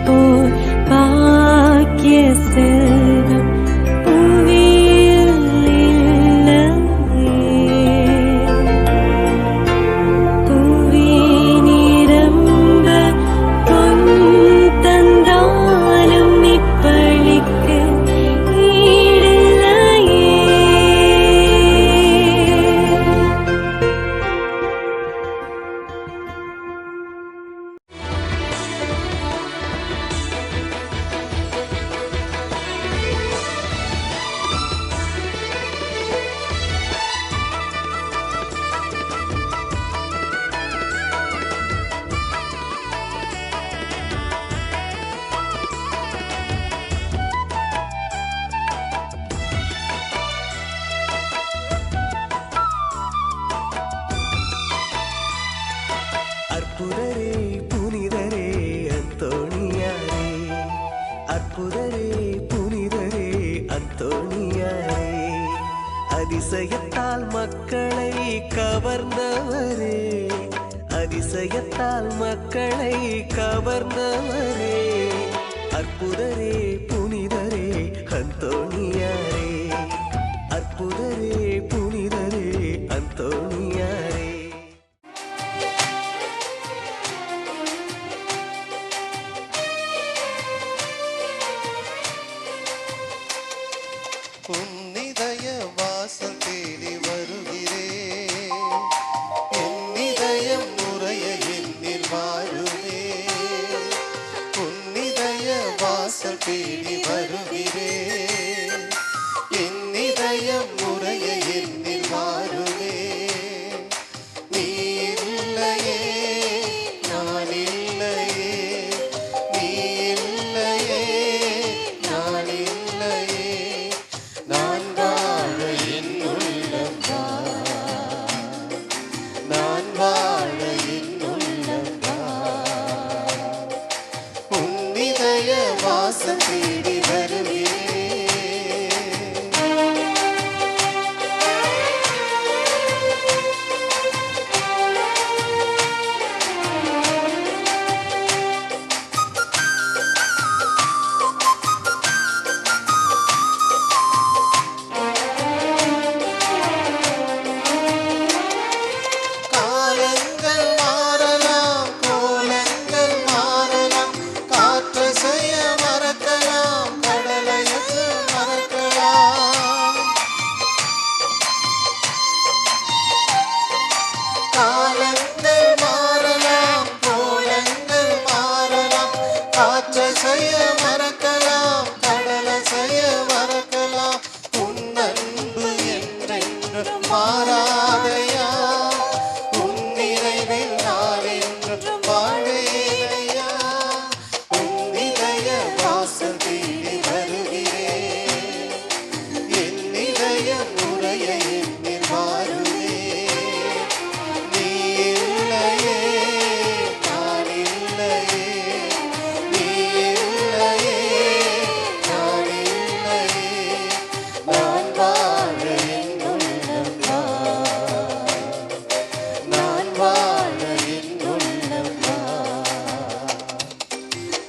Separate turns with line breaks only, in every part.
போல் பாக்கிய செல்வம் புவியில் இல்லையே. புவி நிரம்ப பொன் தந்தாலும் இப்பளிக்கு ஈடில்லையே.
அற்புதரே புனிதரே அந்தோணியாரே, அற்புதரே புனிதரே அந்தோணியாரே, அதிசயத்தால் மக்களை கவர்ந்தவரே, அதிசயத்தால் மக்களை கவர்ந்தவரே, அற்புதரே புனிதரே அந்தோணியாரே, அற்புதரே புனிதரே அந்தோணியாரே.
உன்னிதய வாசல் தேடி வருகிறேன், என்னிதயம் முறைய என்னில் வாழுமே. உன்னிதய வாசல் தேடி வருகிறேன், என்னிதயம் முறைய என்னில் வாழுமே. நீ இல்லையே நான் இல்லையே, நீ இல்லையே நான் இல்லையே, நான் வாழ என் உள்ளம் தான், நான் வாழ என் உள்ளம் தான். உன்னிதய வாசல் தேடி வருகிறேன். காலங்கள் மாறலாம், கோலங்கள் மாறலாம், காற்றை செய்ய மறக்கலாம், கடலை மறக்கலாம். காலங்கள் மாறலாம், கோலங்கள் மாறலாம், காற்றை செய்ய மறக்கலாம், கடலை செய்ய மறக்கலாம். உன் அன்பு என்றென்றும் மாறாதையா, உன் நினைவில் நான் என்றும் வாழேனையா. உன் இதய வாசல் தேடி வருகிறேன், என் இதயம் முறைய என்னில் வாழுமே. நீ இல்லையே நான் இல்லையே, நீ இல்லையே நான் இல்லையே, நான் வாழ என் உள்ளம் தான், நான் வாழ என் உள்ளம் தான்.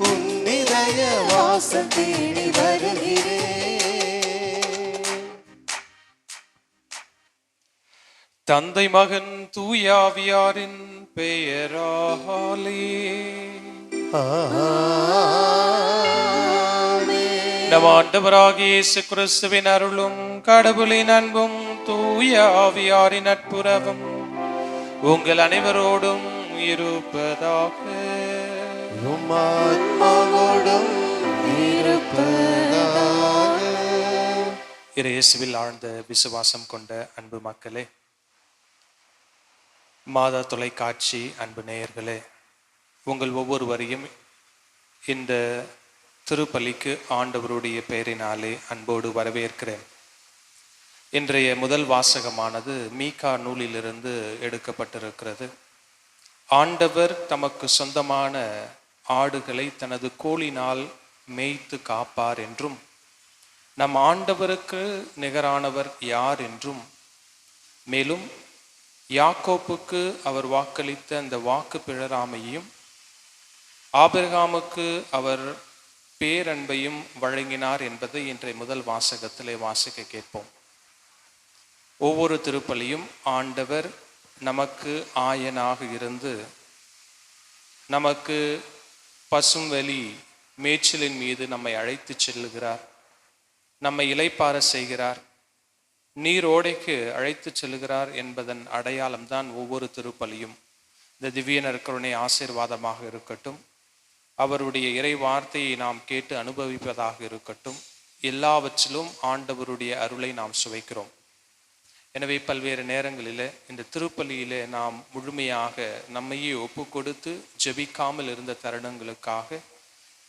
உன் இதய வாசல் தேடி வருகிறேன்.
தந்தை மகன் தூயாவியாரின் பெயராலே நம் ஆண்டவராகிய இயேசு கிறிஸ்துவின் அருளும் கடவுளின் அன்பும் தூயாவியாரின் நட்புறவும் உங்கள் அனைவரோடும் இருப்பதாக.
உம் ஆத்மாவோடும் இருப்பதாக.
இயேசுவில் ஆழ்ந்த விசுவாசம் கொண்ட அன்பு மக்களே, மாதா தொலைக்காட்சி அன்பு நேயர்களே, உங்கள் ஒவ்வொருவரையும் இந்த திருப்பலிக்கு ஆண்டவருடைய பெயரினாலே அன்போடு வரவேற்கிறேன். இன்றைய முதல் வாசகமானது மீகா நூலிலிருந்து எடுக்கப்பட்டிருக்கிறது. ஆண்டவர் தமக்கு சொந்தமான ஆடுகளை தனது கோலினால் மேய்த்து காப்பார் என்றும், நம் ஆண்டவருக்கு நிகரானவர் யார் என்றும், மேலும் யாக்கோப்புக்கு அவர் வாக்களித்த அந்த வாக்கு பிழறாமையும் ஆபிரகாமுக்கு அவர் பேரன்பையும் வழங்கினார் என்பதை இன்றைய முதல் வாசகத்திலே வாசிக்க கேட்போம். ஒவ்வொரு திருப்பலியும் ஆண்டவர் நமக்கு ஆயனாக இருந்து நமக்கு பசும்வெளி மேய்ச்சலின் மீது நம்மை அழைத்து செல்லுகிறார், நம்மை இளைப்பாற செய்கிறார், நீரோடைக்கு அழைத்து செல்லுகிறார் என்பதன் அடையாளம்தான் ஒவ்வொரு திருப்பலியும். இந்த திவ்ய நற்கருணை ஆசீர்வாதமாக இருக்கட்டும், அவருடைய இறை வார்த்தையை நாம் கேட்டு அனுபவிப்பதாக இருக்கட்டும், எல்லாவற்றிலும் ஆண்டவருடைய அருளை நாம் சுவைக்கிறோம். எனவே பல்வேறு நேரங்களில் இந்த திருப்பலியிலே நாம் முழுமையாக நம்மையே ஒப்பு கொடுத்து ஜெபிக்காமல் இருந்த தருணங்களுக்காக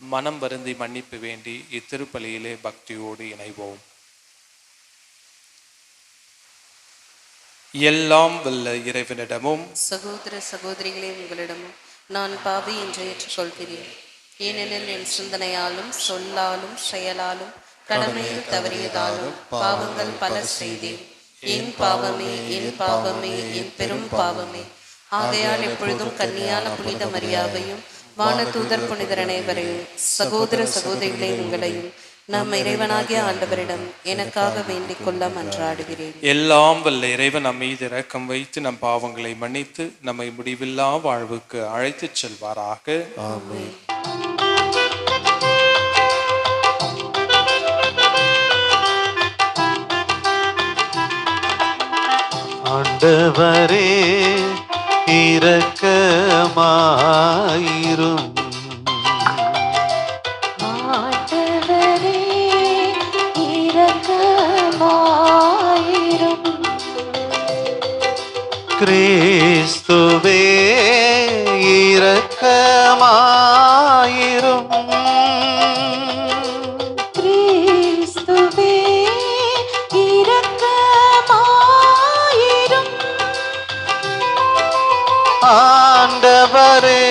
மனம் வருந்தி மன்னிப்பு வேண்டி இத்திருப்பலியிலே பக்தியோடு இணைவோம். எல்லாம் வல்ல இறைவனிடமும்
சகோதர சகோதரிகளே, உங்களிடமும் நான் பாவி என்று ஏற்றுக்கொள்கிறேன். ஏனெனில் என் சிந்தனையாலும் சொல்லாலும் செயலாலும் கடமையில் தவறியதாலும் பாவங்கள் பல செய்தேன். என் பாவமே, என் பாவமே, என் பெரும் பாவமே. ஆகையால் எப்பொழுதும் கன்னியான புனித மரியாவையும் வானதூதர் புனிதர் அனைவரையும் சகோதர சகோதரிகளே உங்களையும் நம் இறைவனாகிய ஆண்டவரிடம் எனக்காக வேண்டிக் கொள்ள மன்றாடுகிறேன்.
எல்லாம் வல்ல இறைவன் நம் மீது இரக்கம் வைத்து நம் பாவங்களை மன்னித்து நம்மை முடிவில்லா வாழ்வுக்கு அழைத்துச் செல்வாராக.
ஆமென். ஆண்டவரே இரக்கமாயிரும்.
ஆண்டவரே இரக்கமாயிரும்.
கிறிஸ்துவே இரக்கமாயிரும்.
கிறிஸ்துவே இரக்கமாயிரும்.
ஆண்டவரே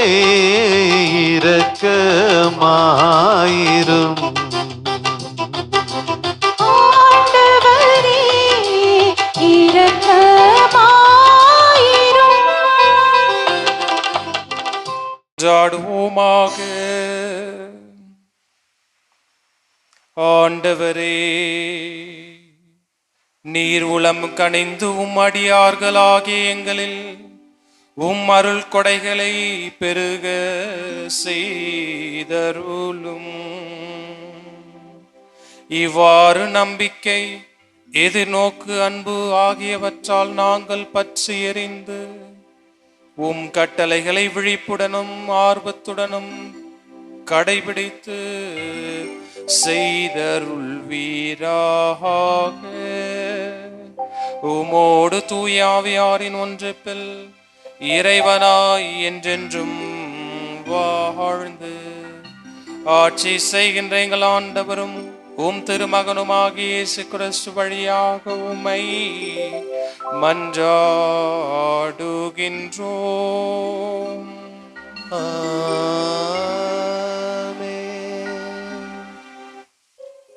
இரக்கமாயிரும்.
ஆண்டவரே இரக்கமாயிரும்.
ஜாடுவோமாக. ஆண்டவரே, நீர் உளம் கனிந்து அடியார்களாகிய எங்களில் அருள் கொடைகளை பெருக செய்தருளும். இவ்வாறு நம்பிக்கை, எதிர்நோக்கு, அன்பு ஆகியவற்றால் நாங்கள் பற்றி எறிந்து கட்டளைகளை விழிப்புடனும் ஆர்வத்துடனும் கடைபிடித்து செய்தருள்வீராக. உமோடு தூயாவியாரின் ஒன்றிப்பில் இறைவனாய் என்றென்றும் வாழ்ந்து ஆட்சி செய்கின்ற எங்கள் ஆண்டவரும் திருமகனுமாகிய இயேசு கிறிஸ்து வழியாக உம்மை மன்றாடுகின்றோம்.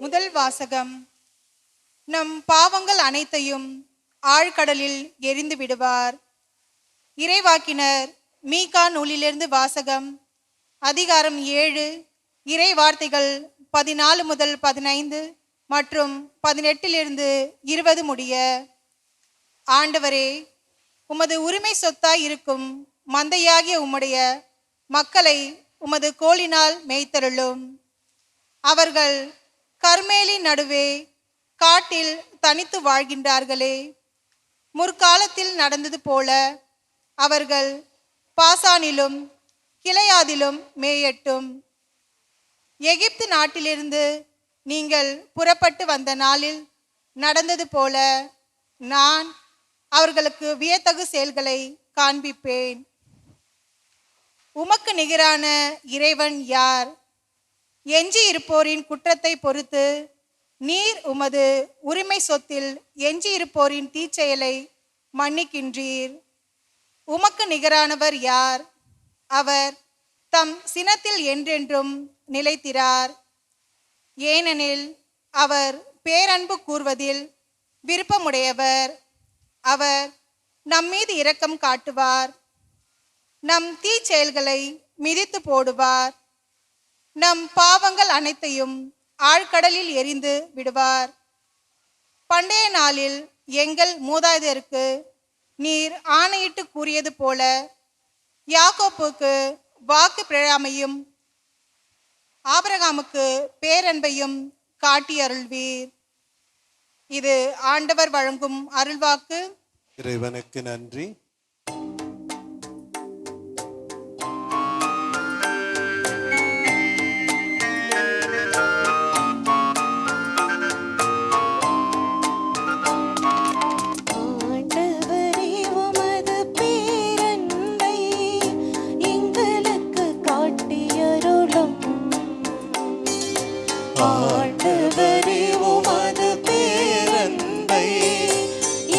முதல் வாசகம். நம் பாவங்கள் அனைத்தையும் ஆழ்கடலில் எரிந்து விடுவார். இறைவாக்கினர் மீகா நூலிலிருந்து வாசகம். அதிகாரம் 7, இறை வார்த்தைகள் 14 முதல் 15 மற்றும் 18 20 முடிய. ஆண்டவரே, உமது உரிமை சொத்தாய் இருக்கும் மந்தையாகிய உம்முடைய மக்களை உமது கோலினால் மேய்த்தருளும். அவர்கள் கர்மேலின் நடுவே காட்டில் தனித்து வாழ்கின்றார்களே. முற்காலத்தில் நடந்தது போல அவர்கள் பாசானிலும் கிளையாதிலும் மேயட்டும். எகிப்து நாட்டிலிருந்து நீங்கள் புறப்பட்டு வந்த நாளில் நடந்தது போல நான் அவர்களுக்கு வியத்தகு செயல்களை காண்பிப்பேன். உமக்கு நிகரான இறைவன் யார்? எஞ்சி இருப்போரின் குற்றத்தை பொறுத்து நீர் உமது உரிமை சொத்தில் எஞ்சி இருப்போரின் தீச்செயலை மன்னிக்கின்றீர். உமக்கு நிகரானவர் யார்? அவர் தம் சினத்தில் என்றென்றும் நிலைத்திரார். ஏனெனில் அவர் பேரன்பு கூர்வதில் விருப்பமுடையவர். அவர் நம்மீது இரக்கம் காட்டுவார். நம் தீச்செயல்களை மிதித்து போடுவார். நம் பாவங்கள் அனைத்தையும் ஆழ்கடலில் எறிந்து விடுவார். பண்டைய நாளில் எங்கள் மூதாதையருக்கு நீர் ஆணையிட்டு கூறியது போல யாக்கோப்புக்கு வாக்கு பிழாமையும் ஆபிரகாமுக்கு பேரன்பையும் காட்டி அருள்வீர். இது ஆண்டவர் வழங்கும் அருள்வாக்கு.
இறைவனுக்கு நன்றி.
ஆண்டவரே உமது பேரன்பை எங்களுக்கு காட்டியருளும். ஆண்டவரே உமது பேரன்பை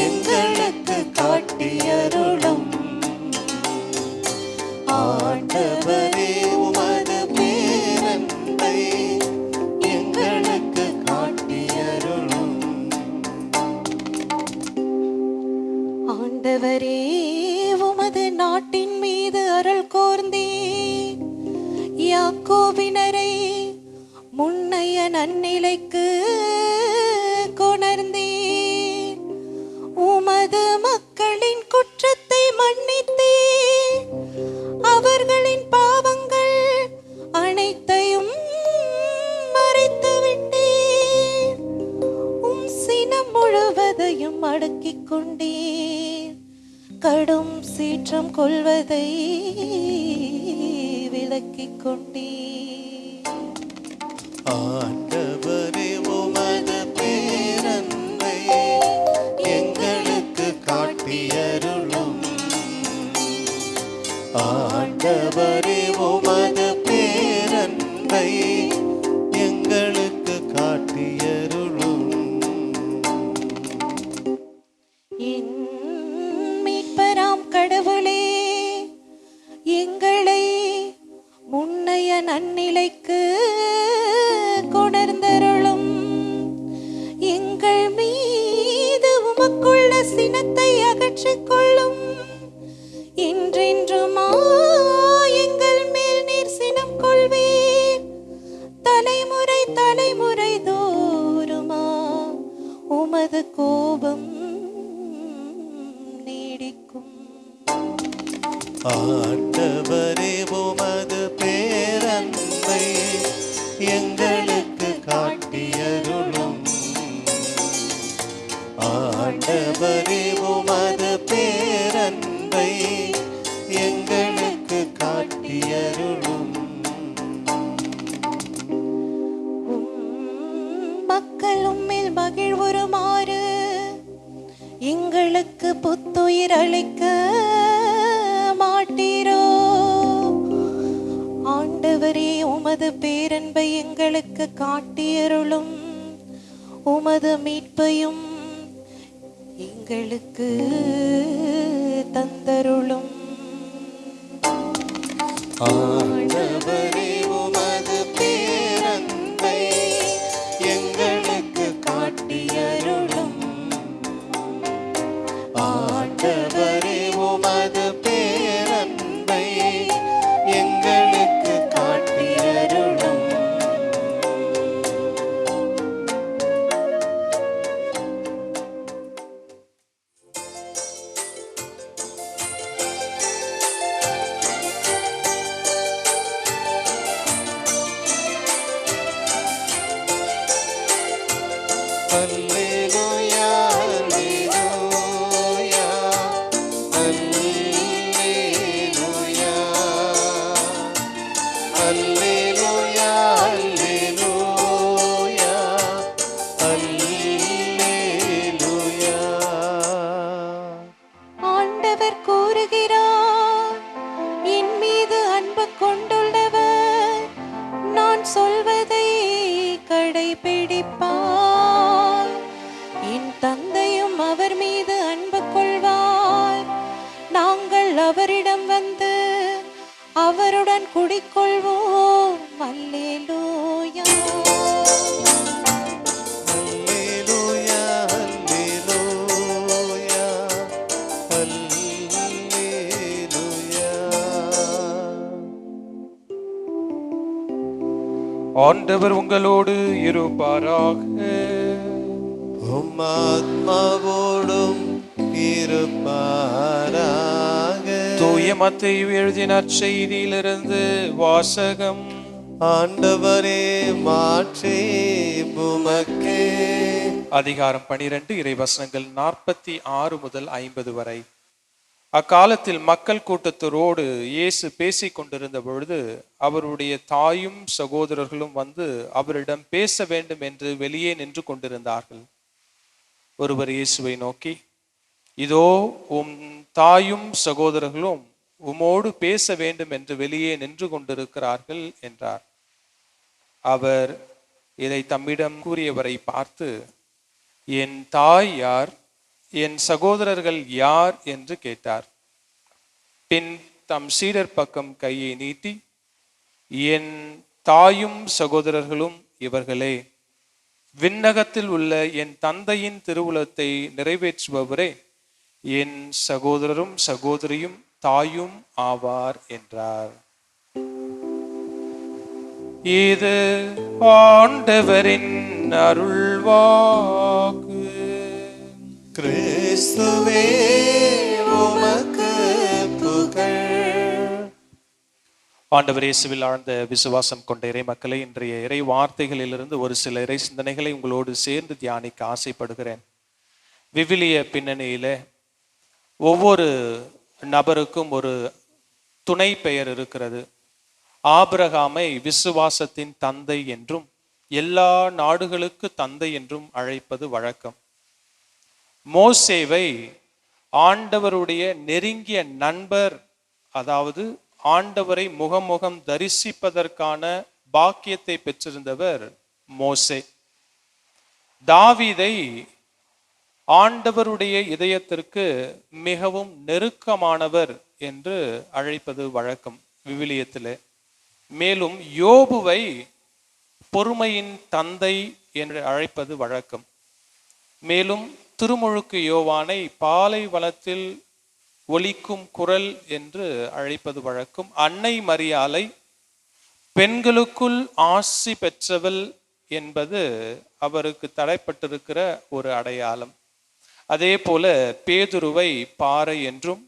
எங்களுக்கு காட்டியருளும். ஆண்டவரே உமது பேரன்பை எங்களுக்கு காட்டியருளும். ஆண்டவரே உமது நாட்டின் மீது அருள் கூர்ந்தீர். யாக்கோபினரை முன்னைய நன்னிலைக்கு கொணர்ந்தீர். உமது மக்களின் குற்றத்தை மன்னித்தீர். அவர்களின் பாவங்கள் அனைத்தையும் மறைத்து விட்டீர். சினம் முழுவதையும் அடக்கிக் கொண்டீர். கடும் சீற்றம் கொள்வதை விலக்கிக் கொண்டீர்.
ஆண்டவரே உமது பேரன்பை எங்களுக்கு காட்டியருளும். ஆண்டவரே உமது பேரன்பை எங்களுக்கு காட்டியருளும்.
என் மீட்பராம் கடவுளே, எங்களை முன்னைய நன்னிலைக்கு கொணர்ந்தருளும். எங்கள் மீது உமக்குள்ள சினத்தை அகற்றிக் கொள்ளும். என்றென்றுமா எங்கள் மேல் நீர் சினம் கொள்வீர். தலைமுறை தலைமுறை தோறுமா உமது கோபம் நீடிக்கும்.
ஆண்டவரே உமது பேரன்பை எங்களுக்கு காட்டியருளும். ஆண்டவரே உமது பேரன்பை எங்களுக்கு காட்டியருளும்.
மக்கள் உம்மில் மகிழ்வுறுமாறு எங்களுக்கு புத்துயிர் அளிக்க மாட்டீரோ. ஆண்டவரே உமது பேரன்பை எங்களுக்கு காட்டியருளும். உமது மீட்பையும் எங்களுக்கு தந்தருளும்.
ஆண்டவரே உமது பேரன்பை எங்களுக்கு காட்டியருளும். ஆண்டவரே உமது பேரன்பை எங்களுக்கு காட்டியருளும். அல்லேலூயா அல்லேலூயா அல்லேலூயா அல்லேலூயா அல்லேலூயா.
ஆண்டவர் கூறுகிறார், என் மீது அன்பு கொண்டுள்ளவர் நான் சொல்வதை கடைபிடிப்பார். என் தந்தையும் அவர் மீது அன்பு கொள்வார். நாங்கள் அவரிடம் வந்து அவருடன் குடிக்கொள்வோம். அல்லேலூயா.
அல்லேலூயா அல்லேலூயா அல்லேலூயா.
ஆண்டவர் உங்களோடு இருப்பாராக.
உம் ஆத்மாவோடும் இருப்பாராக.
தூய மத்தேயு எழுதிய நற்செய்தியிலிருந்து வாசகம்.
ஆண்டவரே, மாற்றி உமக்கே.
அதிகாரம் 12, இறைவசனங்கள் 46 முதல் 50 வரை. அக்காலத்தில் மக்கள் கூட்டத்தோடு இயேசு பேசிக் கொண்டிருந்த பொழுது அவருடைய தாயும் சகோதரர்களும் வந்து அவரிடம் பேச வேண்டும் என்று வெளியே நின்று கொண்டிருந்தார்கள். ஒருவர் இயேசுவை நோக்கி, இதோ உம் தாயும் சகோதரர்களும் உமோடு பேச வேண்டும் என்று வெளியே நின்று கொண்டிருக்கிறார்கள் என்றார். அவர் இதை தம்மிடம் கூறியவரை பார்த்து, என் தாய் யார், என் சகோதரர்கள் யார் என்று கேட்டார். பின் தம் சீடர் பக்கம் கையை நீட்டி, என் தாயும் சகோதரர்களும் இவர்களே, விண்ணகத்தில் உள்ள என் தந்தையின் திருவுளத்தை நிறைவேற்றுபவரே என் சகோதரரும் சகோதரியும் தாயும் ஆவார் என்றார். இது ஆண்டவரின் அருள்வாக்கு.
கிறிஸ்துவே, உமக்கு புகழ்.
ஆண்டவர் இயேசுவில் ஆழ்ந்த விசுவாசம் கொண்ட இறை மக்களை, இன்றைய இறை வார்த்தைகளிலிருந்து ஒரு சில இறை சிந்தனைகளை உங்களோடு சேர்ந்து தியானிக்க ஆசைப்படுகிறேன். விவிலிய பின்னணியில ஒவ்வொரு நபருக்கும் ஒரு துணை பெயர் இருக்கிறது. ஆபிரகாமை விசுவாசத்தின் தந்தை என்றும் எல்லா நாடுகளுக்கு தந்தை என்றும் அழைப்பது வழக்கம். மோசேவை ஆண்டவருடைய நெருங்கிய நண்பர், அதாவது ஆண்டவரை முகமுகம் தரிசிப்பதற்கான பாக்கியத்தை பெற்றிருந்தவர் மோசே. தாவீதை ஆண்டவருடைய இதயத்திற்கு மிகவும் நெருக்கமானவர் என்று அழைப்பது வழக்கம் விவிலியத்திலே. மேலும் யோபுவை பொறுமையின் தந்தை என்று அழைப்பது வழக்கம். மேலும் திருமுழுக்கு யோவானை பாலைவனத்தில் ஒலிக்கும் குரல் என்று அழைப்பது வழக்கம். அன்னை மரியாளை பெண்களுக்குள் ஆசி பெற்றவள் என்பது அவருக்கு தடைப்பட்டிருக்கிற ஒரு அடையாளம். அதே போல பேதுருவை பாறை என்றும்,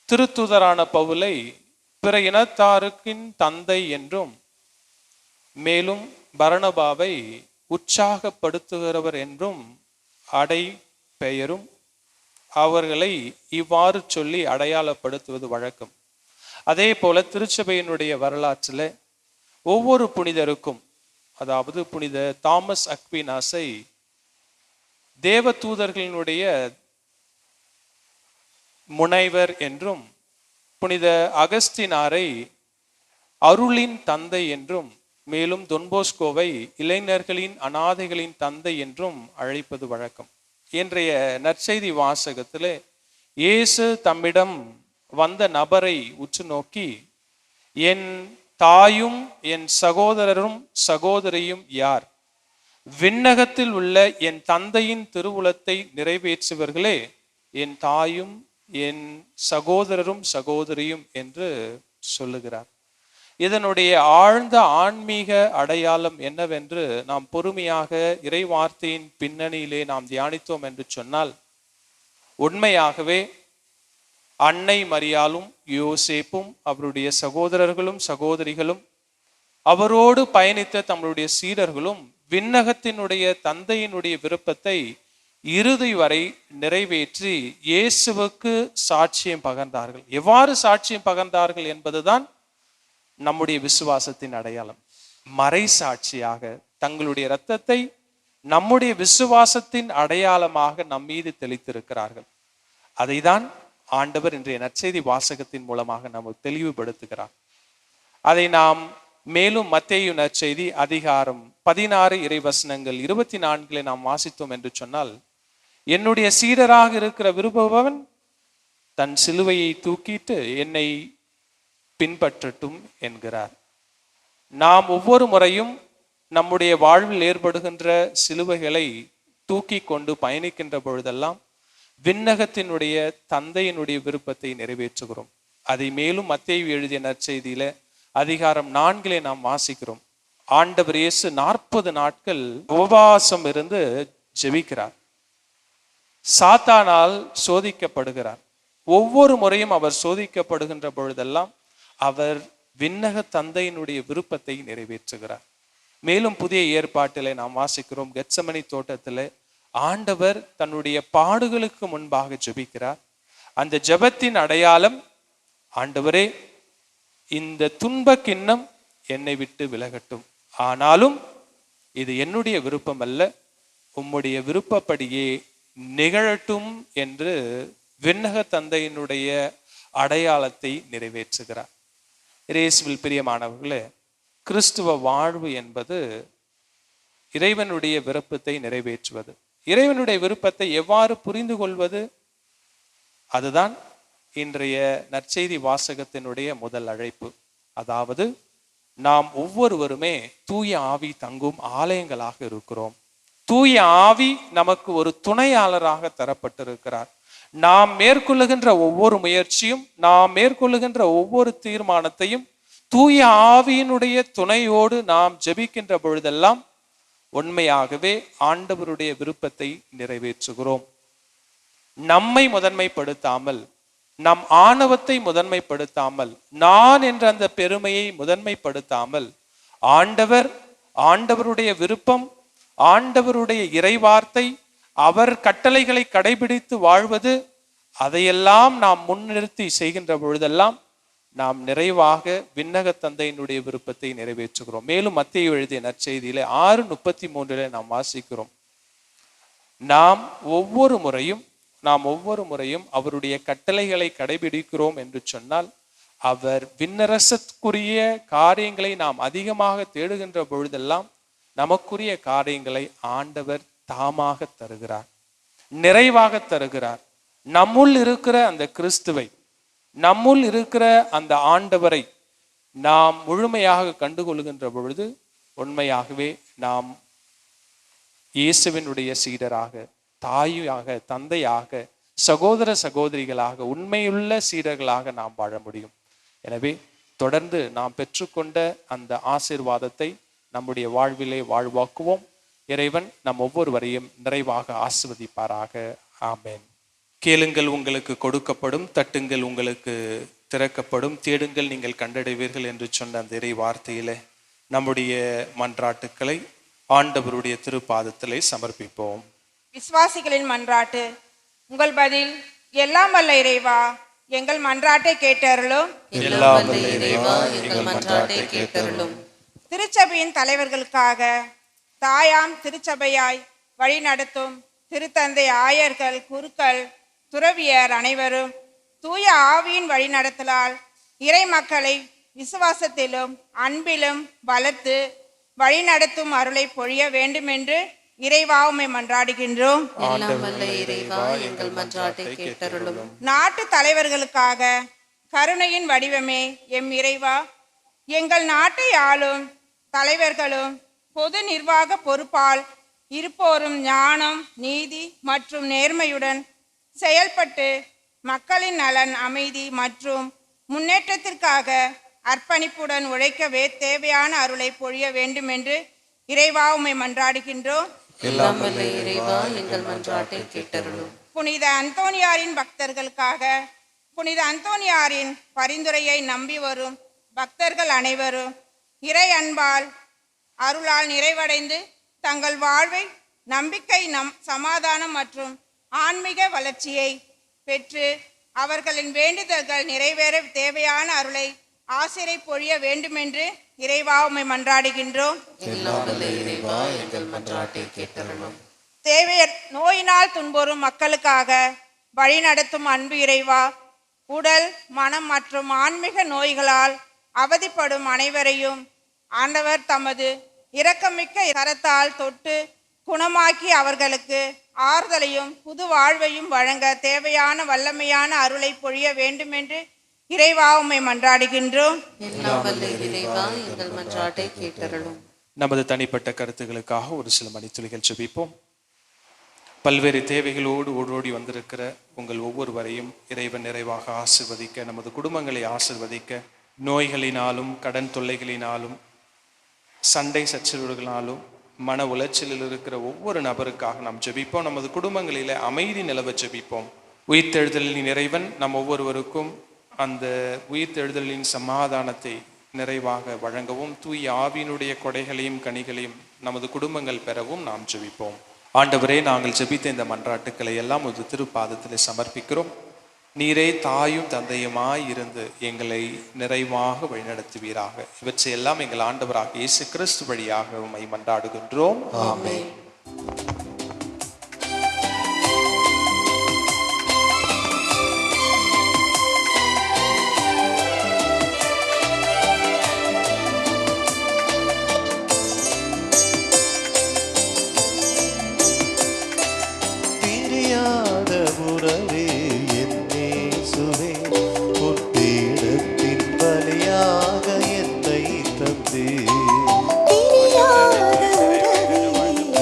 திருத்துதரான பவுலை பிற இனத்தாருக்கின் தந்தை என்றும், மேலும் பரணபாவை உற்சாகப்படுத்துகிறவர் என்றும் அடை பெயரும் அவர்களை இவ்வாறு சொல்லி அடையாளப்படுத்துவது வழக்கம். அதே போல திருச்சபையினுடைய வரலாற்றில் ஒவ்வொரு புனிதருக்கும், அதாவது புனித தாமஸ் அக்வினாஸை தேவ தூதர்களினுடைய முனைவர் என்றும், புனித அகஸ்தினாரை அருளின் தந்தை என்றும், மேலும் தொன்போஸ்கோவை இளைஞர்களின் அனாதைகளின் தந்தை என்றும் அழைப்பது வழக்கம். இன்றைய நற்செய்தி வாசகத்திலே இயேசு தம்மிடம் வந்த நபரை உற்று நோக்கி, என் தாயும் என் சகோதரரும் சகோதரியும் யார், விண்ணகத்தில் உள்ள என் தந்தையின் திருவுளத்தை நிறைவேற்றுவர்களே என் தாயும் என் சகோதரரும் சகோதரியும் என்று சொல்லுகிறார். இதனுடைய ஆழ்ந்த ஆன்மீக அடையாளம் என்னவென்று நாம் பொறுமையாக இறை வார்த்தையின் பின்னணியிலே நாம் தியானித்தோம் என்று சொன்னால், உண்மையாகவே அன்னை மரியாளும் யோசேப்பும் அவருடைய சகோதரர்களும் சகோதரிகளும் அவரோடு பயணித்த தம்முடைய சீடர்களும் விண்ணகத்தினுடைய தந்தையினுடைய விருப்பத்தை இறுதி வரை நிறைவேற்றி இயேசுவுக்கு சாட்சியம் பகர்ந்தார்கள். எவ்வாறு சாட்சியம் பகர்ந்தார்கள் என்பதுதான் நம்முடைய விசுவாசத்தின் அடையாளம். மறை சாட்சியாக தங்களுடைய இரத்தத்தை நம்முடைய விசுவாசத்தின் அடையாளமாக நம் மீது தெளித்திருக்கிறார்கள். அதைதான் ஆண்டவர் இன்றைய நற்செய்தி வாசகத்தின் மூலமாக நமக்கு தெளிவுபடுத்துகிறார். அதை நாம் மேலும் மத்தேயு நற்செய்தி அதிகாரம் 16 இறைவசனங்கள் 24 நாம் வாசித்தோம் என்று சொன்னால், என்னுடைய சீடராக இருக்கிற விரும்புபவன் தன் சிலுவையை தூக்கிட்டு என்னை பின்பற்றட்டும் என்கிறார். நாம் ஒவ்வொரு முறையும் நம்முடைய வாழ்வில் ஏற்படுகின்ற சிலுவைகளை தூக்கி கொண்டு பயணிக்கின்ற பொழுதெல்லாம் விண்ணகத்தினுடைய தந்தையினுடைய விருப்பத்தை நிறைவேற்றுகிறோம். அதை மேலும் மத்தேயு எழுதிய நற்செய்தியில அதிகாரம் 4 நாம் வாசிக்கிறோம். ஆண்டவர் இயேசு 40 நாட்கள் உபவாசம் இருந்து ஜெபிக்கிறார். சாத்தானால் சோதிக்கப்படுகிறார். ஒவ்வொரு முறையும் அவர் சோதிக்கப்படுகின்ற பொழுதெல்லாம் அவர் விண்ணக தந்தையினுடைய விருப்பத்தை நிறைவேற்றுகிறார். மேலும் புதிய ஏற்பாட்டிலே நாம் வாசிக்கிறோம், கெத்சமனி தோட்டத்திலே ஆண்டவர் தன்னுடைய பாடுகளுக்கு முன்பாக ஜெபிக்கிறார். அந்த ஜெபத்தின் அடையாளம், ஆண்டவரே இந்த துன்ப கிண்ணம் என்னை விட்டு விலகட்டும், ஆனாலும் இது என்னுடைய விருப்பம் அல்ல, உம்முடைய விருப்பப்படியே நிகழட்டும் என்று விண்ணக தந்தையினுடைய அடையாளத்தை நிறைவேற்றுகிறார். இயேசுவில் பிரியமானவர்களே, கிறிஸ்துவ வாழ்வு என்பது இறைவனுடைய விருப்பத்தை நிறைவேற்றுவது. இறைவனுடைய விருப்பத்தை எவ்வாறு புரிந்து கொள்வது? அதுதான் இன்றைய நற்செய்தி வாசகத்தினுடைய முதல் அழைப்பு. அதாவது, நாம் ஒவ்வொருவருமே தூய ஆவி தங்கும் ஆலயங்களாக இருக்கிறோம். தூய ஆவி நமக்கு ஒரு துணையாளராக தரப்பட்டிருக்கிறார். நாம் மேற்கொள்ளுகின்ற ஒவ்வொரு முயற்சியும், நாம் மேற்கொள்ளுகின்ற ஒவ்வொரு தீர்மானத்தையும் தூய ஆவியினுடைய துணையோடு நாம் ஜெபிக்கின்ற பொழுதெல்லாம் உண்மையாகவே ஆண்டவருடைய விருப்பத்தை நிறைவேற்றுகிறோம். நம்மை முதன்மைப்படுத்தாமல், நம் ஆணவத்தை முதன்மைப்படுத்தாமல், நான் என்ற அந்த பெருமையை முதன்மைப்படுத்தாமல், ஆண்டவருடைய விருப்பம், ஆண்டவருடைய இறைவார்த்தை, அவர் கட்டளைகளை கடைபிடித்து வாழ்வது, அதையெல்லாம் நாம் முன்னிறுத்தி செய்கின்ற பொழுதெல்லாம் நாம் நிறைவாக விண்ணக தந்தையினுடைய விருப்பத்தை நிறைவேற்றுகிறோம். மேலும் மத்தேயு எழுதிய நற்செய்தியிலே 6:33 நாம் வாசிக்கிறோம், நாம் ஒவ்வொரு முறையும் அவருடைய கட்டளைகளை கடைபிடிக்கிறோம் என்று சொன்னால், அவர் விண்ணரசத்துக்குரிய காரியங்களை நாம் அதிகமாக தேடுகின்ற பொழுதெல்லாம் நமக்குரிய காரியங்களை ஆண்டவர் தாமாக தருகிறார், நிறைவாக தருகிறார். நம்முள் இருக்கிற அந்த கிறிஸ்துவை, நம்முள் இருக்கிற அந்த ஆண்டவரை நாம் முழுமையாக கண்டுகொள்கின்ற பொழுது உண்மையாகவே நாம் இயேசுவினுடைய சீடராக, தாயாக, தந்தையாக, சகோதர சகோதரிகளாக, உண்மையுள்ள சீடர்களாக நாம் வாழ முடியும். எனவே தொடர்ந்து நாம் பெற்றுக்கொண்ட அந்த ஆசீர்வாதத்தை நம்முடைய வாழ்விலே வாழ்வாக்குவோம். இறைவன் நம் ஒவ்வொருவரையும் நிறைவாக ஆசீர்வதிப்பாராக. ஆமென். கேளுங்கள், உங்களுக்கு கொடுக்கப்படும், தட்டுங்கள், உங்களுக்கு திறக்கப்படும், தேடுங்கள், நீங்கள் கண்டடைவீர்கள் என்று சொன்ன அந்த இறை வார்த்தையிலே நம்முடைய மன்றாட்டுக்களை ஆண்டவருடைய திருப்பாதத்திலே சமர்ப்பிப்போம்.
விசுவாசிகளின் மன்றாட்டு. உங்கள் பதில்: எல்லாம் வல்ல இறைவா, எங்கள் மன்றாட்டை கேட்டருளும்.
எல்லாம் வல்ல இறைவா, எங்கள் மன்றாட்டை கேட்டருளும்.
திருச்சபையின் தலைவர்களுக்காக தாயாம் திருச்சபையாய் வழி நடத்தும் திருத்தந்தை ஆயர்கள், குருக்கள், துறவியர் அனைவரும் தூய ஆவியின் வழி நடத்தலால் இறை மக்களை விசுவாசத்திலும் அன்பிலும் வளர்த்து வழி நடத்தும் அருளை பொழிய வேண்டுமென்று இறைவா உம்மை மன்றாடுகின்றோம்.
எல்லாம் வல்ல இறைவா, எங்கள் மன்றாட்டை கேட்டருளும்.
நாட்டு தலைவர்களுக்காக கருணையின் வடிவமே எம் இறைவா, எங்கள் நாட்டை ஆளும் தலைவர்களும் பொது நிர்வாக பொறுப்பால் இருப்போரும் ஞானம், நீதி மற்றும் நேர்மையுடன் செயல்பட்டு மக்களின் நலன், அமைதி மற்றும் முன்னேற்றத்திற்காக அர்ப்பணிப்புடன் உழைக்கவே தேவையான அருளை பொழிய வேண்டுமென்று இறைவா உம்மை மன்றாடுகின்றோம்.
எல்லாம் வல்ல இறைவா, எங்கள் மன்றாட்டை கேட்டருளும்.
புனித அந்தோனியாரின் பக்தர்களுக்காக புனித அந்தோனியாரின் பரிந்துரையை நம்பி வரும் பக்தர்கள் அனைவரும் இறை அன்பால் அருளால் நிறைவடைந்து தங்கள் வாழ்வை நம்பிக்கை, சமாதானம் மற்றும் ஆன்மீக வளர்ச்சியை பெற்று அவர்களின் வேண்டுதல்கள் நிறைவேற தேவையான அருளை ஆசிரை பொழிய வேண்டுமென்று இறைவா உம்மை மன்றாடுகின்றோம்.
எல்லாம் வல்ல இறைவா, எங்கள் மன்றாட்டை கேட்டருளும்.
நோயினால் துன்புறும் மக்களுக்காக வழி நடத்தும் அன்பு இறைவா, உடல், மனம் மற்றும் ஆன்மீக நோய்களால் அவதிப்படும் அனைவரையும் ஆண்டவர் தமது இரக்கமிக்க கரத்தால் தொட்டு குணமாக்கி அவர்களுக்கு ஆறுதலையும் புது வாழ்வையும் வழங்க தேவையான வல்லமையான அருளை பொழிய வேண்டுமென்று இறைவா உம்மை மன்றாடுகின்றோம்.
எல்லாம் வல்ல இறைவா, எங்கள் மன்றாட்டை கேட்டருளும்.
நமது தனிப்பட்ட கருத்துகளுக்காக ஒரு சில மணித்துளிகள் ஜெபிப்போம். பல்வேறு தேவைகளோடு ஓடோடி வந்திருக்கிற உங்கள் ஒவ்வொருவரையும் இறைவன் நிறைவாக ஆசிர்வதிக்க, நமது குடும்பங்களை ஆசிர்வதிக்க, நோய்களினாலும் கடன் தொல்லைகளினாலும் சண்டை சச்சரவுகளாலும் மன உளைச்சலில் இருக்கிற ஒவ்வொரு நபருக்காக நாம் ஜெபிப்போம். நமது குடும்பங்களில் அமைதி நிலவ ஜெபிப்போம். உயிர்த்தெழுதலின் இறைவன் நம் ஒவ்வொருவருக்கும் அந்த உயிர்த்தெழுதலின் சமாதானத்தை நிறைவாக வழங்கவும், தூய ஆவியினுடைய கொடைகளையும் கனிகளையும் நமது குடும்பங்கள் பெறவும் நாம் ஜெபிப்போம். ஆண்டவரே, நாங்கள் ஜெபித்த இந்த மன்றாட்டுக்களை எல்லாம் ஒரு திருப்பாதத்தில் சமர்ப்பிக்கிறோம். நீரே தாயும் தந்தையுமாய் இருந்து எங்களை நிறைவாக வழிநடத்துவீராக. இவற்றை எல்லாம் எங்கள் ஆண்டவராக இயேசு கிறிஸ்து வழியாக உம்மை மன்றாடுகின்றோம். ஆமென்.
பிரியாத உறவே என் இயேசுவே, உன் பீடத்தின் பலியாக என்னை தந்தே.
பிரியாத உறவே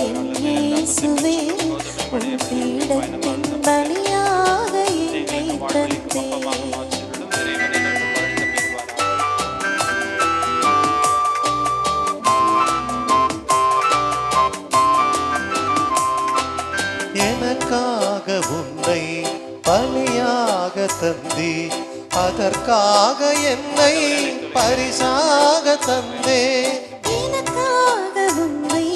என் இயேசுவே, உன் பீடத்தின் பலியாக என்னை தந்தே.
எனக்காக உன்னை பலியாக தந்தே, அதற்காக என்னை பரிசாக தந்தே.
எனக்காக உம்மை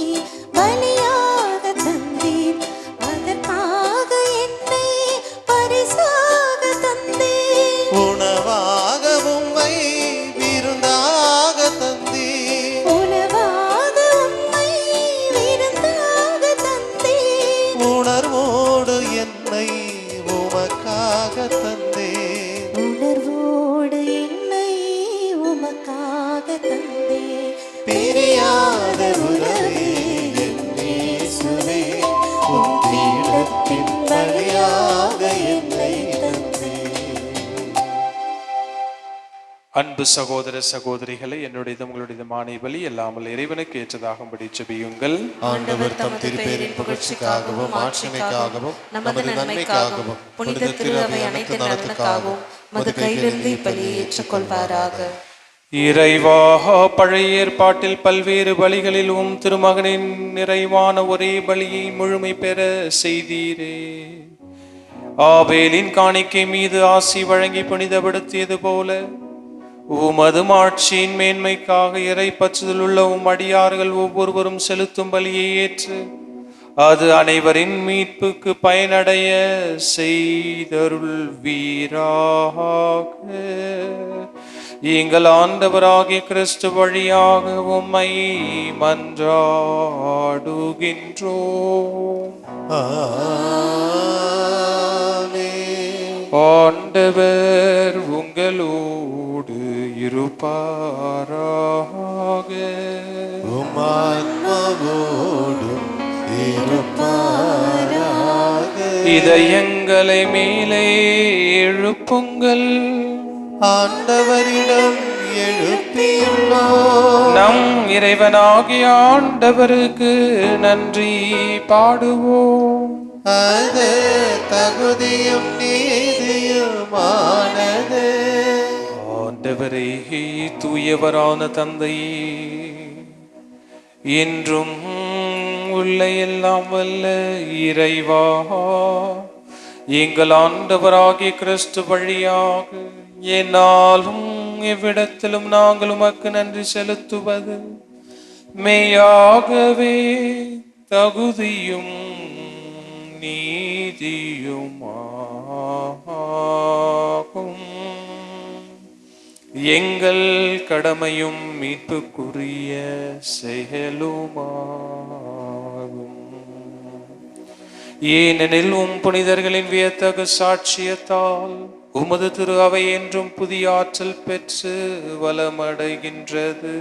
பலியாக தந்தீர், அதற்காக என்னை பரிசாக தந்தீர்.
உணவாக உம்மை விருந்தாக தந்தே.
உணவாக உம்மை விருந்தாக தந்தீர்.
உணர்வோடு என்னை உமக்காக தந்தே.
உணர்வோடு என்னை உமக்காக தந்தீர்.
பிரியாத உறவே என் இயேசுவே, உன் பீடத்தின் பலியாக என்னை தந்தே.
அன்பு சகோதர சகோதரிகளை, என்னுடைய உங்களுடைய மானை பலி எல்லாமல் இறைவனுக்கு ஏற்றதாகும்படி ஜெபியுங்கள்.
ஆண்டவர் தம் திருப்பேரின் புகழ்ச்சிக்காகவும் ஆட்சிமைக்காகவும் நமது நன்மைக்காகவும் புனித திரு அவை அனைத்து நலத்துக்காகவும் மது கையிலிருந்து இப்பலியை ஏற்றுக்கொள்வாராக.
இறைவாக பழைய ஏற்பாட்டில் பல்வேறு பலிகளில் உம் திருமகனின் நிறைவான ஒரே பலியை முழுமை பெற செய்தீரே. ஆபேலின் காணிக்கை மீது ஆசி வழங்கி புனிதப்படுத்தியது போல உமது மாட்சியின் மேன்மைக்காக இறை பற்றுதல் உள்ள உம் அடியார்கள் ஒவ்வொருவரும் செலுத்தும் பலியை ஏற்று அது அனைவரின் மீட்புக்கு பயனடைய செய்தருள் வீராக. எங்கள் ஆண்டவராகிய கிறிஸ்து வழியாக உம்மை மன்றாடுகின்றோம்.
ஆமென்.
ஆண்டவர் உங்களோடு இருப்பாராக.
உம் ஆன்மாவோடும் இருப்பாராக.
இதயங்களை மேலே எழுப்புங்கள்.
ஆண்டவரிடம் எழுப்பியுள்ளோம்.
நம் இறைவனாகிய ஆண்டவருக்கு நன்றி பாடுவோம்.
அது தகுதியும் நீதியுமானது.
ஆண்டவரே, தூயவரான தந்தையே, என்றும் உள்ள எல்லாம் வல்ல இறைவா, எங்கள் ஆண்டவராகிய கிறிஸ்து வழியாக என்னாலும் எவ்விடத்திலும் நாங்கள் உமக்கு நன்றி செலுத்துவது மெய்யாகவே தகுதியும் நீதியுமாகும். எங்கள் கடமையும் மீட்புக்குரிய செயலுமாகும். ஏனெனில் உம் புனிதர்களின் வியத்தகு சாட்சியத்தால் உமது திரு அவை என்றும் புதிய ஆற்றல் பெற்று வளமடைகின்றது.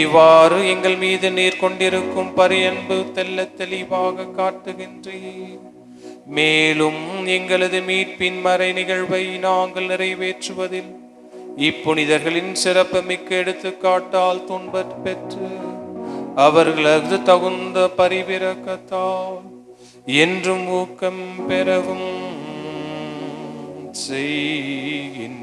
இவ்வாறு எங்கள் மீது நீர் கொண்டிருக்கும் பரியன்பு தெல்ல தெளிவாக காட்டுகின்றீர். மேலும் எங்களது மீட்பின் மறை நிகழ்வை நாங்கள் நிறைவேற்றுவதில் இப்புனிதர்களின் சிறப்பு மிக்க எடுத்துக்காட்டால் துன்ப பெற்று அவர்களது தகுந்த பரிவிரக்கத்தால் என்றும் ஊக்கம் பெறவும் செய்கின்றீர்.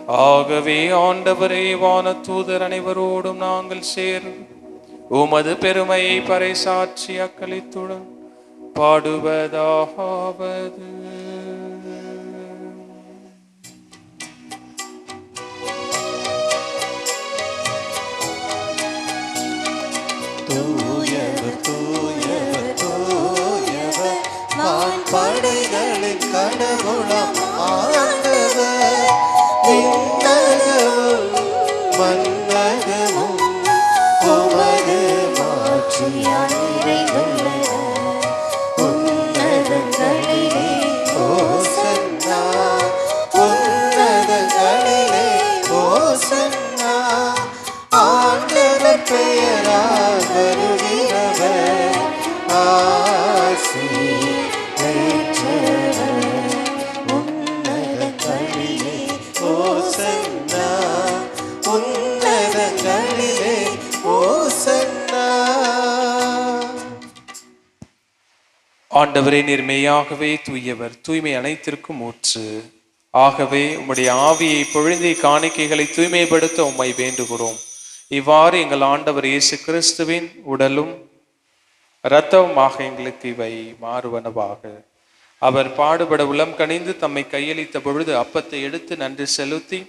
ஆகவே ஆண்டவரே, வானதூதர் அனைவரோடும் நாங்கள் சேர்ந்து உமது பெருமையை பறைசாற்றி அக்களித்துடன் பாடுவதாவது.
தூயவர் தூயவர் தூயவர் வான்படைகளின் கடவுளாம் ஆண்டவர். விண்ணகமும் மண்ணகமும் உமது மாட்சியால் நிறைந்துள்ளன. உன்னதங்களிலே ஓசன்னா, உன்னதங்களிலே ஓசன்னா. ஆண்டவர் பெயரால் வருகிறவர் ஆசி பெற்றவர். உன்னதங்களிலே ஓசன்னா, உன்னதங்களிலே ஓசன்னா.
ஆண்டவரே, நீர் மெய்யாகவே தூயவர், தூய்மை அனைத்திற்கும் ஊற்று. ஆகவே உம்முடைய ஆவியை பொழிந்தி காணிக்கைகளை தூய்மைப்படுத்த உம்மை வேண்டுகிறோம். இவ்வாறு எங்கள் ஆண்டவர் இயேசு கிறிஸ்துவின் உடலும் இரத்தமுமாக எங்களுக்கு இவை மாறுவனவாக. அவர் பாடுபட உளம் கனிந்து தம்மை கையளித்த பொழுது அப்பத்தை எடுத்து நன்றி செலுத்தி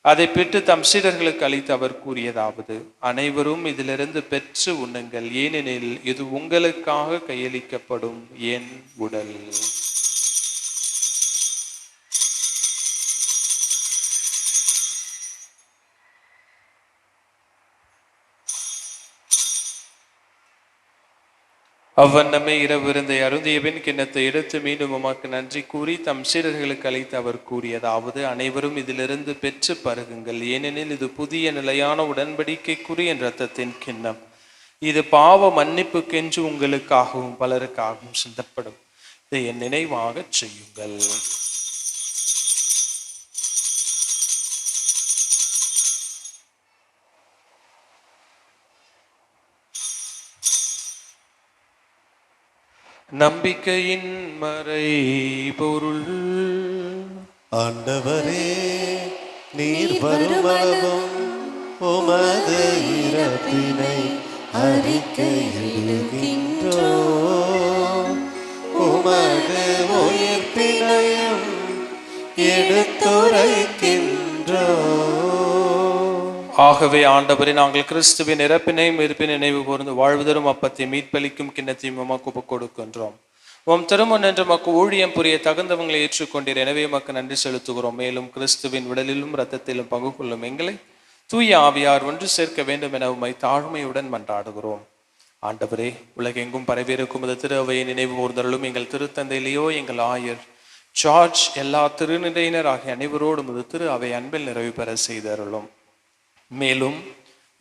அதை பெற்று தம் சீடர்களுக்கு அளித்து அவர் கூறியதாவது: அனைவரும் இதிலிருந்து பெற்று உண்ணுங்கள், ஏனெனில் இது உங்களுக்காக கையளிக்கப்படும் என் உடல். அவ்வண்ணமே இரவு விருந்தை அருந்திய பின் கிண்ணத்தை எடுத்து மீண்டும் உமக்கு நன்றி கூறி தம் சீடர்களுக்கு அளித்து அவர் கூறியதாவது: அனைவரும் இதிலிருந்து பெற்று பருகுங்கள், ஏனெனில் இது புதிய நிலையான உடன்படிக்கைக்குரிய என் இரத்தத்தின் கிண்ணம். இது பாவ மன்னிப்புக்கென்று உங்களுக்காகவும் பலருக்காகவும் சிந்தப்படும். இதை என் நினைவாக செய்யுங்கள். நம்பிக்கையின் மறை பொருள்.
ஆண்டவரே, நீர் வருமளவும் உமது இறப்பினை அறிக்கையிடுகின்றோம், உமது உயிர்ப்பினையும் எடுத்துரைக்கின்றோம்.
ஆகவே ஆண்டவரே, நாங்கள் கிறிஸ்துவின் இறப்பினையும் இருப்பின் நினைவு கூர்ந்து வாழ்வுதரும் அப்பத்தை மீட்பளிக்கும் கிண்ணத்தையும் உமக்கு ஒப்புக் கொடுக்கின்றோம். உம் திருமுன் என்று மக்கு ஊழியம் புரிய தகுந்தவங்களை ஏற்றுக்கொண்டீர். எனவே உமக்கு நன்றி செலுத்துகிறோம். மேலும் கிறிஸ்துவின் உடலிலும் இரத்தத்திலும் பங்கு கொள்ளும் எங்களை தூய ஆவியார் ஒன்று சேர்க்க வேண்டும் என உம்மை தாழ்மையுடன் மன்றாடுகிறோம். ஆண்டவரே, உலகெங்கும் பரவியிருக்கும் இது திரு அவையை நினைவு கூர்ந்தருளும். எங்கள் திருத்தந்தை லியோ, எங்கள் ஆயர் ஜார்ஜ், எல்லா திருநிலையினர் ஆகிய அனைவரோடும் இது திரு அவை அன்பில் நிறைவு பெற செய்தருளும். மேலும்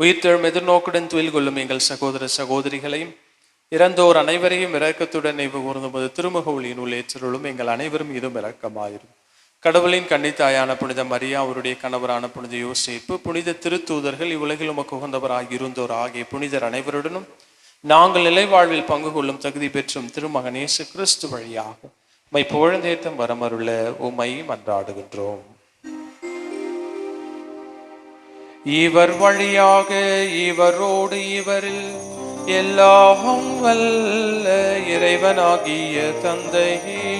உயிர்த்தெழும் எதிர்நோக்குடன் துயில் கொள்ளும் எங்கள் சகோதர சகோதரிகளையும் இறந்தோர் அனைவரையும் இரக்கத்துடன் நினைவு கூர்ந்தபோது திருமுக ஒளியின் உள்ளேற்றருளும். எங்கள் அனைவரும் இதுவும் இரக்கமாயிரும். கடவுளின் கன்னித்தாயான புனித மரியா, அவருடைய கணவரான புனித யோசேப்பு, புனித திருத்தூதர்கள், இவ்வுலகில் உமக்கு உகந்தவராக இருந்தோர் ஆகிய புனிதர் அனைவருடனும் நாங்கள் நிலைவாழ்வில் பங்கு கொள்ளும் தகுதி பெற்றும் திருமகன் இயேசு கிறிஸ்து வழியாக உம்மை புகழ்ந்தேத்தம் வரமருள உம்மை மன்றாடுகின்றோம். இவர் வழியாக இவரோடு இவரில் எல்லாம் வல்ல இறைவனாகிய தந்தையே,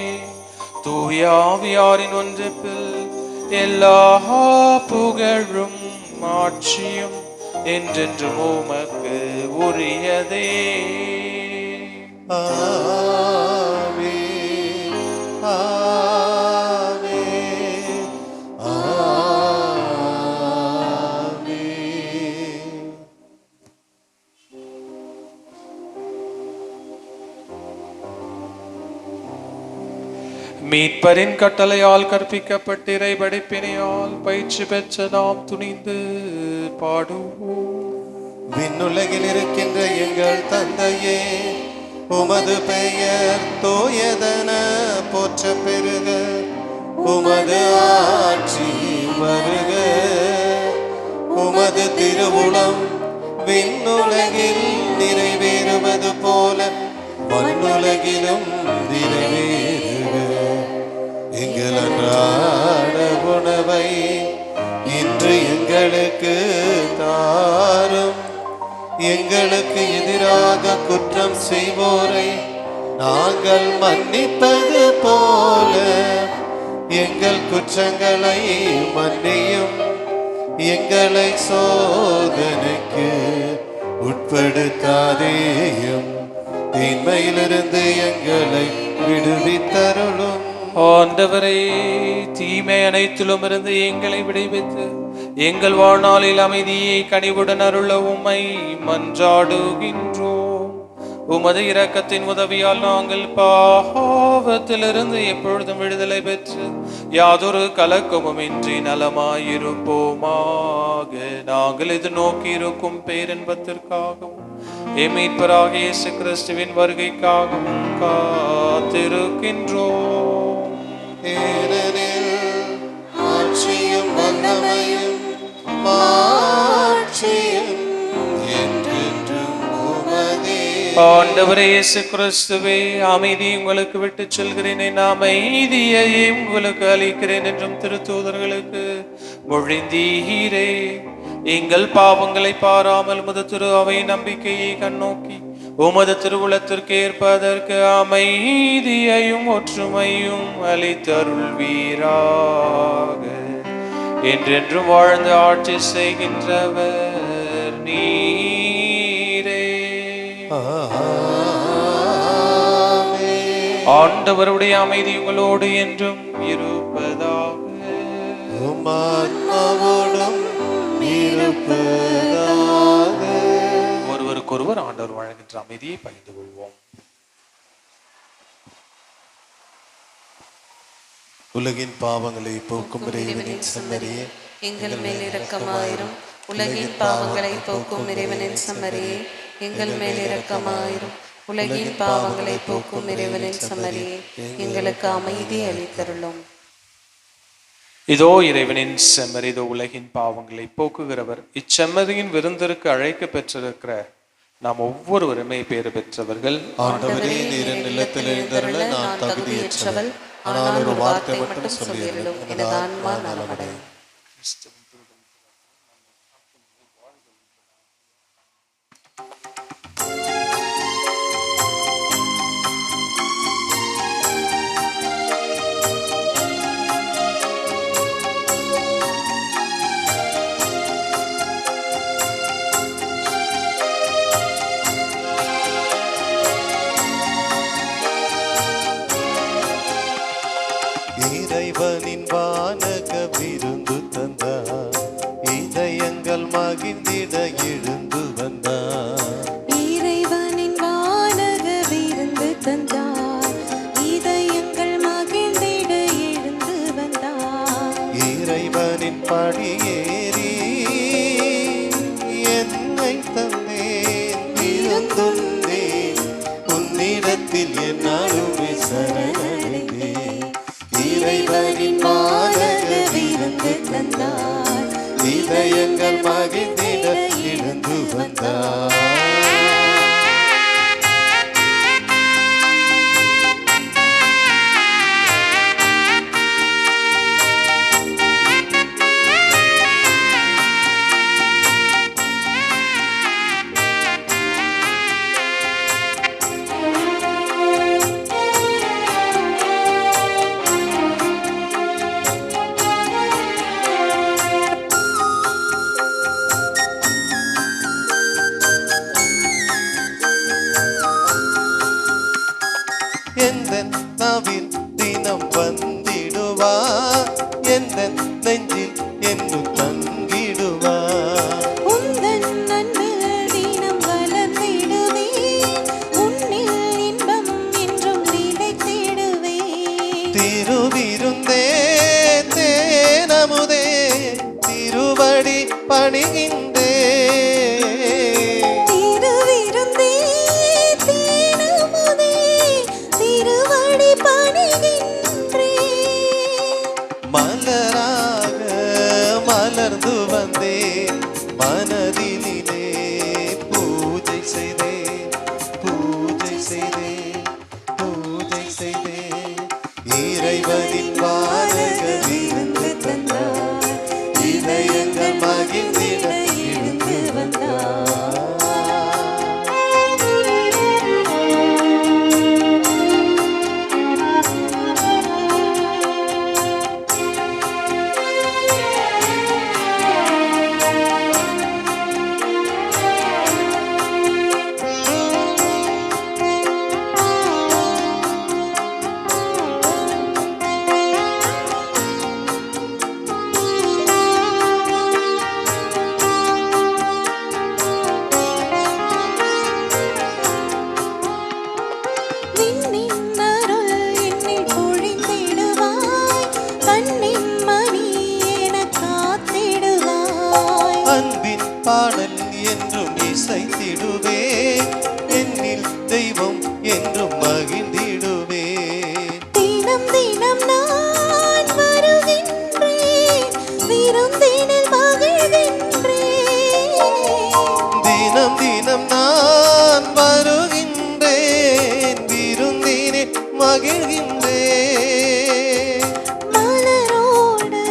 தூய ஆவியாரின் ஒன்றிப்பில் எல்லா புகழும் மாட்சியும் என்றென்றும் உமக்கு உரியதே.
ஆமென், ஆமென், ஆமென்.
மீட்பரின் கட்டளையால் கற்பிக்கப்பட்டு இறை படிப்பினையால் பயிற்சி பெற்ற நாம் துணிந்து பாடுவோம்.
விண்ணுலகில் இருக்கின்ற எங்கள் தந்தையே, உமது பெயர் தூயதென போற்ற பெறுக. உமது ஆட்சி வருக. உமது திருவுளம் விண்ணுலகில் நிறைவேறுவது போல மண்ணுலகிலும் நிறைவேறுக. எங்கள் அன்றாட உணவை இன்று எங்களுக்கு தாரும். எங்களுக்கு எதிராக குற்றம் செய்வோரை நாங்கள் மன்னிப்பது போல எங்கள் குற்றங்களை மன்னியும். எங்களை சோதனைக்கு உட்படுத்தாதேயும், தீமையிலிருந்து எங்களை விடுவித்தருளும்.
ஆண்டவரே, தீமை அனைத்திலும் இருந்து எங்களை விடுவித்து எங்கள் வாழ்நாளில் அமைதியை கனிவுடன் அருள உம்மை மன்றாடுகின்றோம். உமது இரக்கத்தின் உதவியால் நாங்கள் பாவத்திலிருந்து எப்பொழுதும் விடுதலை பெற்று யாதொரு கலக்கமுமின்றி நலமாயிருப்போமாக. நாங்கள் எதிர்நோக்கி இருக்கும் பேரின்பத்திற்காகவும் மீட்பராகிய இயேசு கிறிஸ்துவின் வருகைக்காகவும் காத்திருக்கின்றோம்.
ஏனெனில் ஆட்சியும் வல்லமையும் மாட்சியும் என்றென்றும் உமதே.
ஆண்டவரே இயேசு கிறிஸ்துவே, அமைதி உங்களுக்கு விட்டு செல்கிறேன், என் அமைதியை உங்களுக்கு அளிக்கிறேன் என்றும் திருத்தூதர்களுக்கு மொழிந்தீரே. எங்கள் பாவங்களை பாராமல் உமது திரு அவை நம்பிக்கையை கண்ணோக்கி உமது திருவுளத்திற்கு ஏற்பதற்கு அமைதியையும் ஒற்றுமையும் அளித்தருள்வீராக. என்றென்றும் வாழ்ந்து ஆட்சி செய்கின்றவர் நீரே. ஆண்டவருடைய அமைதி உங்களோடு என்றும் இருப்பதாக. ஒருவருக்கொருவர் ஆண்டவர் வழங்குகின்ற அமைதியை பகிர்ந்து கொள்வோம்.
உலகின் பாவங்களை போக்கும் இறைவனின் செம்மறியே,
எங்கள் மேல் இரக்கமாயிரும். உலகின் பாவங்களை போக்கும் இறைவனின் செம்மறியே, எங்கள் மேல் இரக்கமாயிரும். உலகின் பாவங்களை போக்கும் இறைவனின் செம்மறியே, எங்களுக்கு அமைதி அளித்தருளும்.
இதோ இறைவனின் செம்மறி, இதோ உலகின் பாவங்களை போக்குகிறவர். இச்செம்மறியின் விருந்திற்கு அழைக்க பெற்றிருக்கிற நாம் ஒவ்வொருவருமே பேறு பெற்றவர்கள்.
ஆண்டவரே, நீர் நிலத்தில் எழுந்தருள நான் தகுதியற்றவள், ஆனால் ஒரு வார்த்தை மட்டும் சொல்லியருளும், எனது ஆன்மா நலமடையும். இறைவனின் வானக விருந்து தந்தார், இதயங்கள் மகிழ்ந்திட எழுந்து வந்தார்.
இறைவனின் வானக விருந்து தந்தார், இதயங்கள் மகிழ்ந்திட எழுந்து வந்தார்.
இறைவனின் படியேறி என்னை தந்தேன், விருந்துண்டேன் உன்னிடத்தில் என்னாலுமே சரணடைந்தேன். இறைவனின் வானக விருந்து தந்தார், இதயங்கள் மகிழ்ந்திட எழுந்து வந்தார். எந்தன் நாவில் தினம் வந்திடுவார், எந்தன் நெஞ்சில் என்னும் தங்கிடுவார்.
உந்தன் அன்பில் தினம் வளர்ந்திடுவேன், உன்னில் இன்பம் என்றும் நிலைத்திடுவேன்.
திருவிருந்தே தேனமுதே, திருவடி பணிகின்றே.
திருவிருந்தே தேனமுதே, திருவடி பணிகின்றேன்.
மலராக மலர்ந்து வந்தேன், மனதிலே பூஜை செய்தேன், பூஜை செய்தேன், பூஜை செய்தேன். இறைவனின் வானக விருந்து தந்தார், இதயங்கள் பாடல் என்றும் இசைத்திடுவே, என்னில் தெய்வம் என்றும் மகிழ்ந்திடுவே.
தினம் தினம் நான் வருகின்றேன், விருந்தினில் மகிழ்கின்றேன்.
தினம் தினம் நான் வருகின்றேன், விருந்தினில் மகிழ்கின்றேன்.
மலரோடு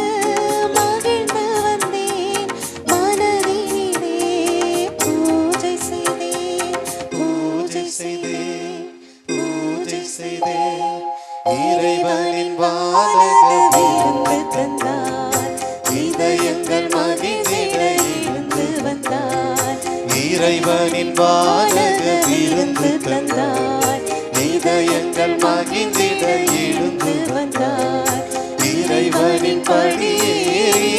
மகிழ்ந்து வந்தேன், மனதினிலே பூஜை செய்தேன், பூஜை செய்தேன், பூஜை செய்தேன்.
இறைவனின் வானக
விருந்து தந்தார், இதயங்கள் மகிழ்ந்திட எழுந்து வந்தார்.
இறைவனின் வானக விருந்து தந்தார், இதயங்கள் மகிழ்ந்திட எழுந்து
வந்தார்.
இறைவனின் படியேறி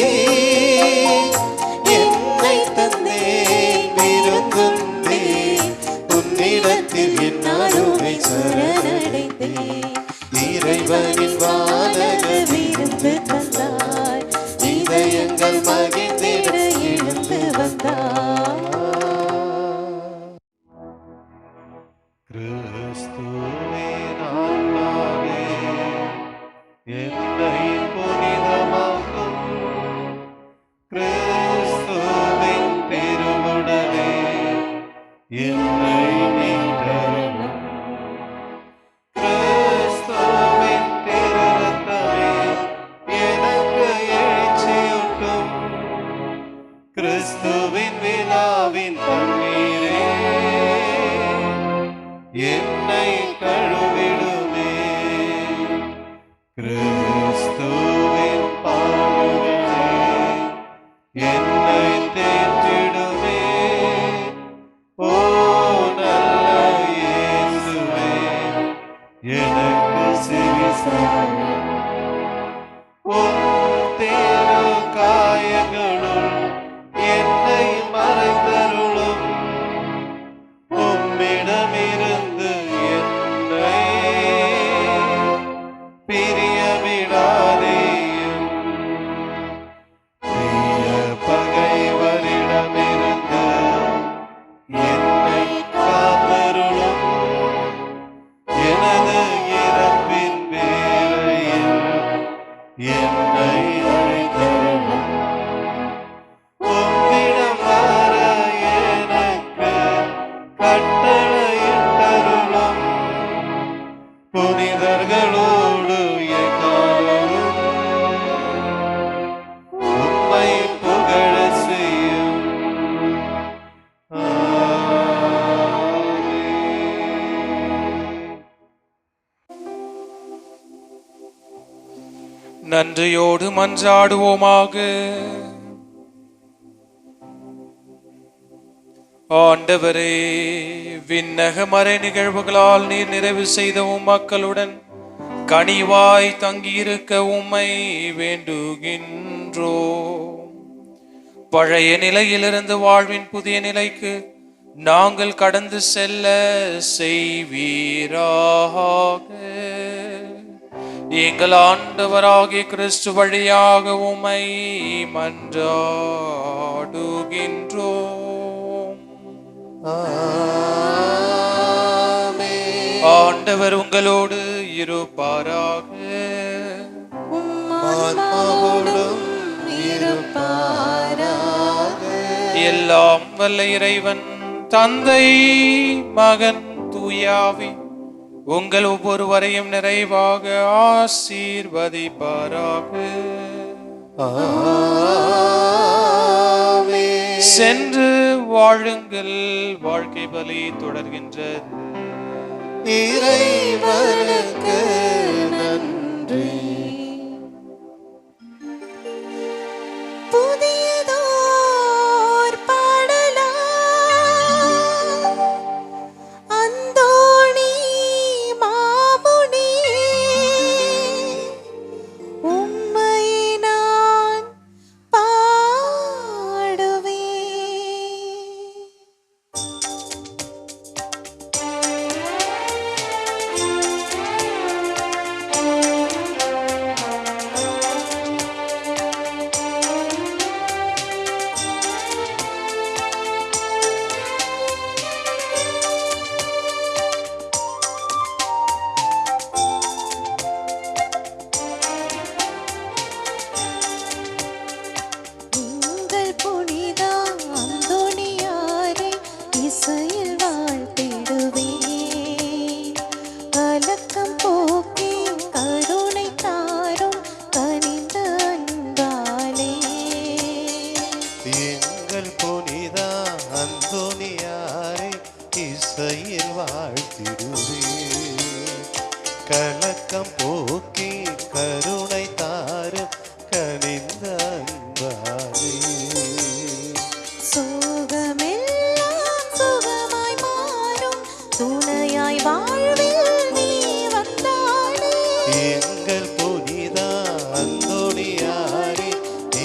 என்னை தந்தேன், விருந்துந்தேன் உன்னிடத்தில் என் அருமை சரணடைந்தேன். இறைவனின் வானக
விருந்து தந்தார்,
இதயங்கள் மகிழ்ந்திட
எழுந்து வந்தார்.
கிறிஸ்துவின் ஆன்மாவே, என்னை புனிதமாக்கும். கிறிஸ்துவின் திருவுடலே, என்னை மீட்டருளும். கிறிஸ்துவின் திருரத்தமே, எனக்கு எழுச்சியூட்டும். கிறிஸ்துவின் விழாவின் தண்ணீரே, என்னை கழுவிடுமே. கிறிஸ்துவின் பாடுகளே, என்னை தேற்றிடுமே. ஓ நல்ல இயேசுவே, எனக்கு செவிசாயும். உம் திரு காயங்களுள் என்னை மறைத்தருளும். உம்மிடமிருந்து என்னை பிரிய விடாதேயும். தீய பகைவரிடமிருந்து என்னை காத்தருளும். எனது இறப்பின் வேளையில் என்னை அழைத்தருளும். உம்மிடம் வர எனக்கு கட்டளையிட்டருளும். புனிதர்களோடு எக்காலமும் உம்மை புகழச் செய்யும். ஆமென்.
நன்றியோடு மன்றாடுவோமாக. ஆண்டவரே, விண்ணக மறை நிகழ்வுகளால் நீர் நிறைவு செய்த உம் மக்களுடன் கனிவாய் தங்கியிருக்க உம்மை வேண்டுகின்றோம். பழைய நிலையிலிருந்து வாழ்வின் புதிய நிலைக்கு நாங்கள் கடந்து செல்ல செய்வீராக. எங்கள் ஆண்டவராகிய கிறிஸ்து வழியாக உம்மை மன்றாடுகின்றோம்.
ஆமென்.
ஆண்டவர் உங்களோடு இருப்பாராக.
ஆன்மாவோடும் இருப்பாராக.
எல்லாம் வல்ல இறைவன் தந்தை, மகன், தூயாவி உங்கள் ஒவ்வொருவரையும் நிறைவாக ஆசீர்வதிப்பாராக.
ஆமென்.
சென்று வாழுங்கள், வாழ்க்கை பலி தொடர்கின்றது.
இறைவனுக்கு நன்றி.
புதியதோர் பாடலா, அந்தோணி மாமுனி, உம்மை நான் பாடுவேன்.
அந்தோனியாரை இசையில் வாழ்த்திடுவே. கலக்கம் போக்கி கருணை தாரும் கனிந்த அன்பாரே.
சோகமெல்லாம் சுகமாய் மாறும் துணையாய் வாழ்வில் நீ வந்தாளே.
எங்கள் புனிதா அந்தோனியாரை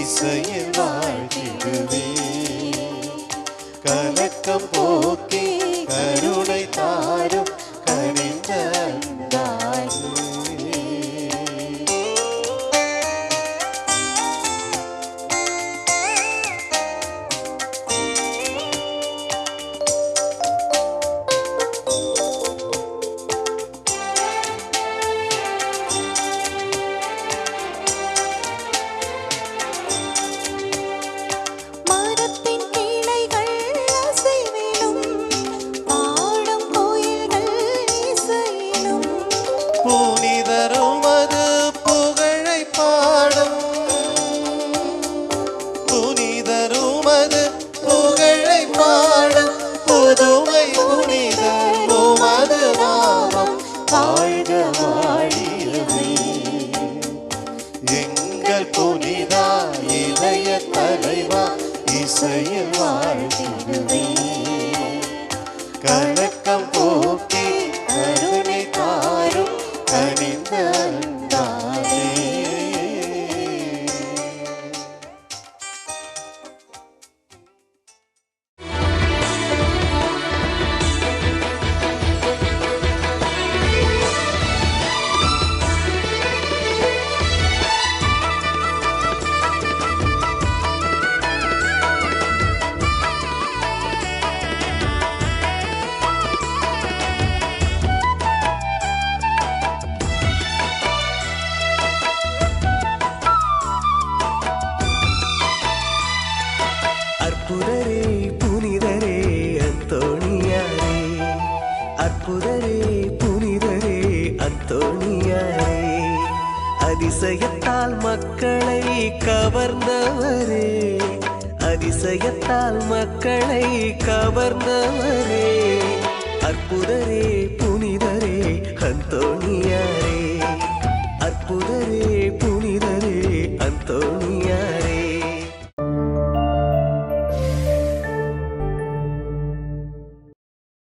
இசையில் வாழ்த்திடுவே. கலக்கம் போக்கி கருணை தாரும் கனிந்த அன்பாரே.
மரத்தின் கிளைகள் அசைவிலும் பாடும் கோயில்கள் இசையிலும்
புனிதரும் அது புகழை பாடும். புனிதரும் அது புகழை பாடும். புதுமை புனிதரும் அது நாமம் வாழ்க வாழியவே. எங்கள் புனிதா இதய தலைவா இசையில் வாழ்த்திடுவே. கலக்கம் போக்கி கருணை தாரும் கனிந்த அன்பாரே.
அற்புதரே புனிதரே அந்தோணியாரே. அற்புதரே புனிதரே அந்தோணியாரே. அதிசயத்தால் மக்களை கவர்ந்தவரே. அதிசயத்தால் மக்களை கவர்ந்தவரே. அற்புதரே புனிதரே அந்தோணியாரே. அற்புதரே புனிதரே